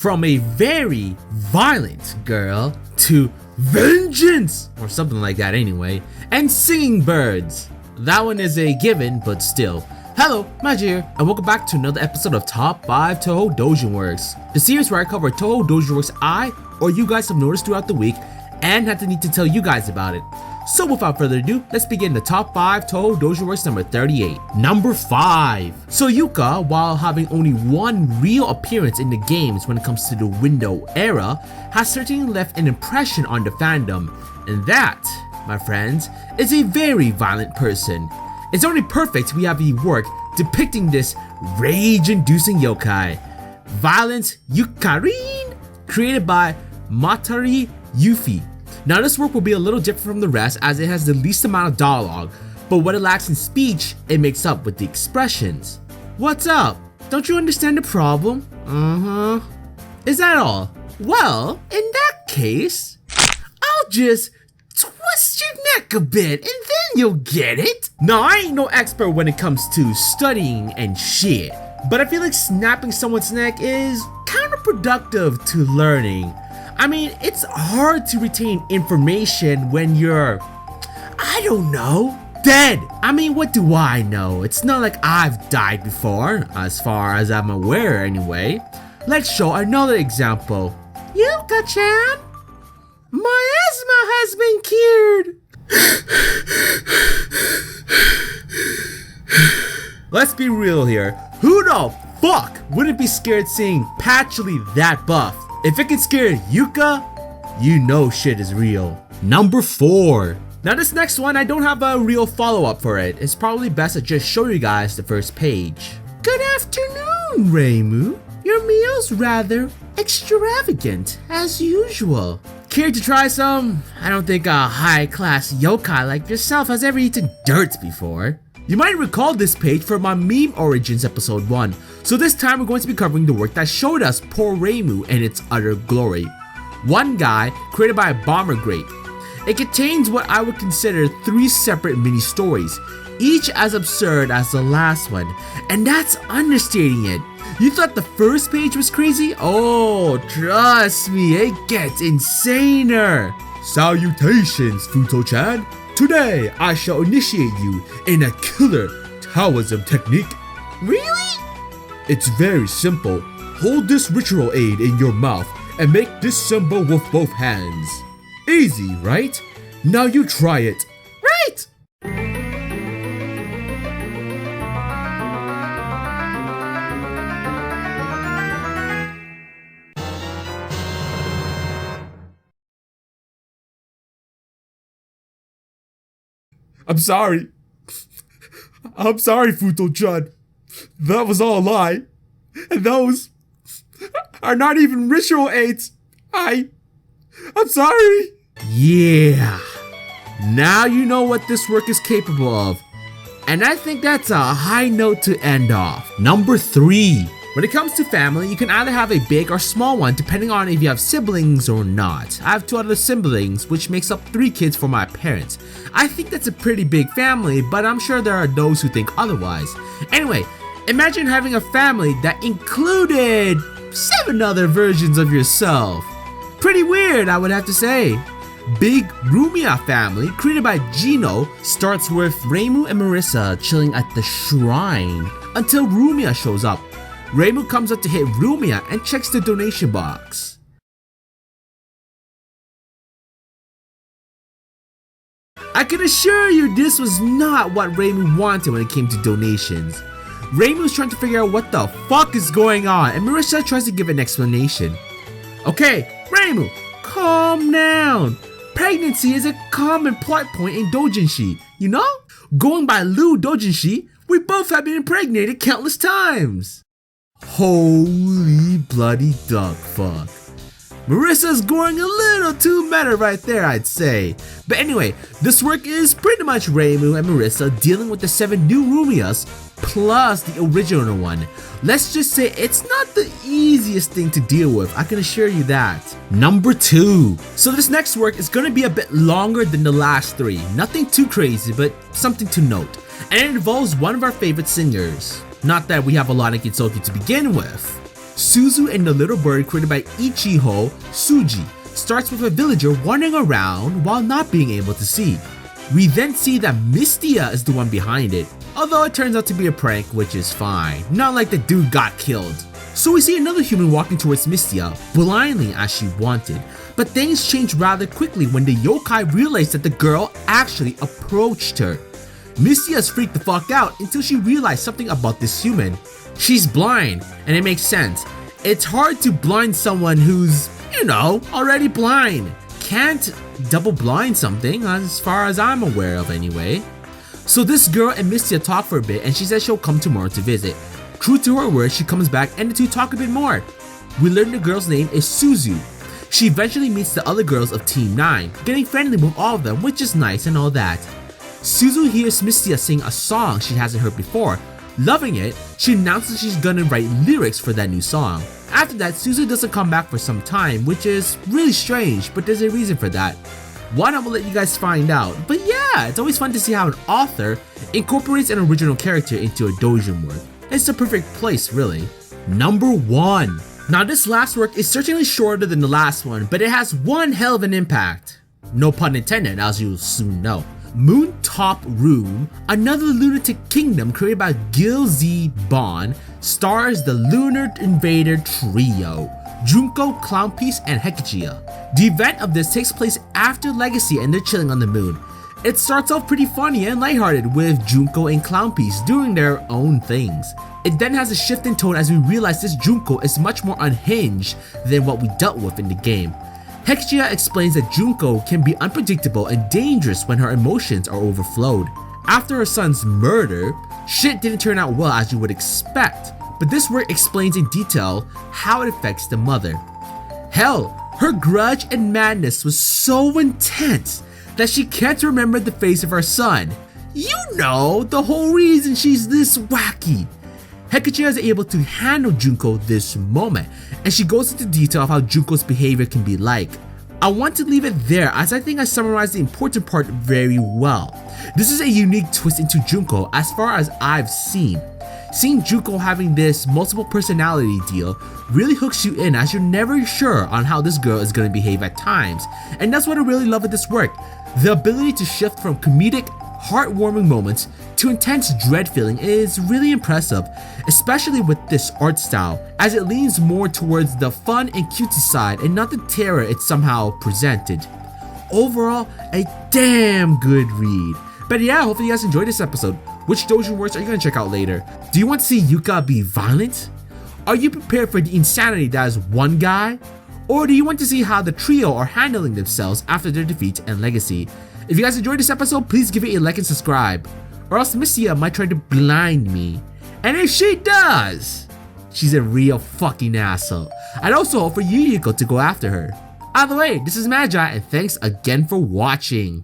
From a very violent girl to vengeance, or something like that anyway, and singing birds. That one is a given, but still. Hello, Magi here, and welcome back to another episode of Top 5 Touhou Doujin Works, the series where I cover Touhou Doujin Works I or you guys have noticed throughout the week and had the need to tell you guys about it. So without further ado, let's begin the Top 5 Touhou Doujin Works number 38. Number 5. So Yuka, while having only one real appearance in the games when it comes to the Window era, has certainly left an impression on the fandom, and that, my friends, is a very violent person. It's only perfect we have a work depicting this rage-inducing yokai, Violent Yukarin, created by Matari Yuffie. Now this work will be a little different from the rest as it has the least amount of dialogue, but what it lacks in speech, it makes up with the expressions. What's up? Don't you understand the problem? Is that all? Well, in that case, I'll just twist your neck a bit and then you'll get it. Now I ain't no expert when it comes to studying and shit, but I feel like snapping someone's neck is counterproductive to learning. I mean, it's hard to retain information when you're, I don't know, dead. I mean, what do I know? It's not like I've died before, as far as I'm aware anyway. Let's show another example. Yuka-chan, my asthma has been cured. Let's be real here. Who the fuck wouldn't be scared seeing Patchouli that buff? If it can scare Yuka, you know shit is real. Number 4. Now this next one, I don't have a real follow-up for it. It's probably best to just show you guys the first page. Good afternoon, Reimu. Your meal's rather extravagant, as usual. Care to try some? I don't think a high-class yokai like yourself has ever eaten dirt before. You might recall this page from my Meme Origins episode 1, so this time we're going to be covering the work that showed us poor Reimu and its utter glory. One Guy, created by Bomber Grape. It contains what I would consider 3 separate mini-stories, each as absurd as the last one, and that's understating it. You thought the first page was crazy? Oh, trust me, it gets insaner. Salutations, Futo-chan. Today, I shall initiate you in a killer Taoism technique. Really? It's very simple. Hold this ritual aid in your mouth and make this symbol with both hands. Easy, right? Now you try it. Right! I'm sorry, Futo-chan. That was all a lie. And those are not even ritual aids. I'm sorry. Yeah. Now you know what this work is capable of. And I think that's a high note to end off. Number 3. When it comes to family, you can either have a big or small one depending on if you have siblings or not. I have 2 other siblings, which makes up 3 kids for my parents. I think that's a pretty big family, but I'm sure there are those who think otherwise. Anyway, imagine having a family that included 7 other versions of yourself. Pretty weird, I would have to say. Big Rumia family, created by Gino, starts with Reimu and Marissa chilling at the shrine until Rumia shows up. Reimu comes up to hit Rumia and checks the donation box. I can assure you this was not what Reimu wanted when it came to donations. Reimu's trying to figure out what the fuck is going on, and Marissa tries to give an explanation. Okay, Reimu, calm down. Pregnancy is a common plot point in doujinshi, you know? Going by Lou doujinshi, we both have been impregnated countless times. Holy bloody duck fuck. Marissa's going a little too meta right there, I'd say. But anyway, this work is pretty much Reimu and Marissa dealing with the 7 new Rumias plus the original one. Let's just say it's not the easiest thing to deal with, I can assure you that. Number 2. So this next work is going to be a bit longer than the last 3. Nothing too crazy, but something to note. And it involves one of our favorite singers. Not that we have a lot of Kitsuki to begin with. Suzu and the little bird created by Ichiho Tsuji starts with a villager wandering around while not being able to see. We then see that Mystia is the one behind it, although it turns out to be a prank, which is fine, not like the dude got killed. So we see another human walking towards Mystia, blindly as she wanted, but things change rather quickly when the yokai realized that the girl actually approached her. Mystia is freaked the fuck out until she realized something about this human. She's blind, and it makes sense. It's hard to blind someone who's, already blind. Can't double blind something, as far as I'm aware of anyway. So this girl and Mystia talk for a bit and she says she'll come tomorrow to visit. True to her word, she comes back and the two talk a bit more. We learn the girl's name is Suzu. She eventually meets the other girls of Team 9, getting friendly with all of them, which is nice and all that. Suzu hears Mystia sing a song she hasn't heard before. Loving it, she announces she's gonna write lyrics for that new song. After that, Suzu doesn't come back for some time, which is really strange, but there's a reason for that. One, I'm gonna let you guys find out, but yeah, it's always fun to see how an author incorporates an original character into a doujin work. It's the perfect place, really. Number 1. Now this last work is certainly shorter than the last one, but it has one hell of an impact. No pun intended, as you'll soon know. Moontop Room, another lunatic kingdom created by Gil Z Bon, stars the Lunar Invader Trio, Junko, Clownpiece, and Hekichiya. The event of this takes place after Legacy and they're chilling on the moon. It starts off pretty funny and lighthearted with Junko and Clownpiece doing their own things. It then has a shift in tone as we realize this Junko is much more unhinged than what we dealt with in the game. Hekichiya explains that Junko can be unpredictable and dangerous when her emotions are overflowed. After her son's murder, shit didn't turn out well as you would expect, but this work explains in detail how it affects the mother. Hell, her grudge and madness was so intense that she can't remember the face of her son. The whole reason she's this wacky. Hekichiya is able to handle Junko this moment, and she goes into detail of how Junko's behavior can be like. I want to leave it there as I think I summarized the important part very well. This is a unique twist into Junko as far as I've seen. Seeing Junko having this multiple personality deal really hooks you in as you're never sure on how this girl is going to behave at times, and that's what I really love with this work. The ability to shift from comedic, heartwarming moments to intense dread feeling is really impressive, especially with this art style, as it leans more towards the fun and cutesy side and not the terror it's somehow presented. Overall, a damn good read. But yeah, hopefully you guys enjoyed this episode. Which doujin works are you gonna check out later? Do you want to see Yuka be violent? Are you prepared for the insanity that is one guy? Or do you want to see how the trio are handling themselves after their defeat and legacy? If you guys enjoyed this episode, please give it a like and subscribe, or else Mystia might try to blind me. And if she does, she's a real fucking asshole. I'd also hope for you, Yuka, to go after her. Either way, this is Magi, and thanks again for watching.